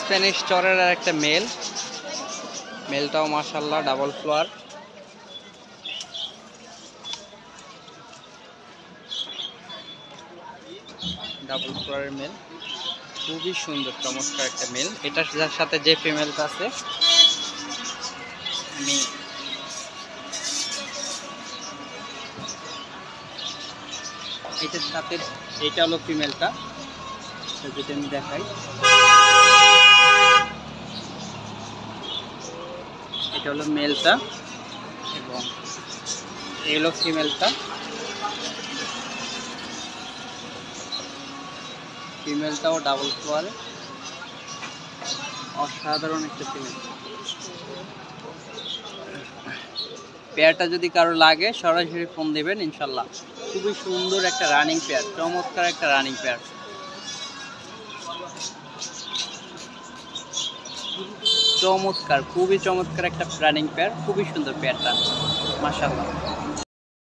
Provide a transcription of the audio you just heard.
Spanish চরের আর একটা mail, মেলটাও মাশাআল্লাহ ডাবল ফ্লোয়ার। ডাবল ফ্লোয়ারের মেল, খুবই সুন্দর চমৎকার একটা মেল। এটার সাথে যে ফিমেলটা আছে আমি এটার সাথে, এটা হলো ফিমেলটা, যদি আমি দেখাই, এটা হলো মেলটা এবং এই হলো ফিমেলটা। ফিমেলটাও ডাবল ফ্লোয়ারে, অসাধারণ একটা ফিমেল। পেয়ারটা যদি কারো লাগে সরাসরি ফোন দেবেন ইনশাল্লাহ। খুবই সুন্দর একটা রানিং পেয়ার, চমৎকার একটা রানিং পেয়ার, চমৎকার, খুবই চমৎকার একটা রানিং পেয়ার, খুবই সুন্দর পেয়ারটা মাশাআল্লাহ।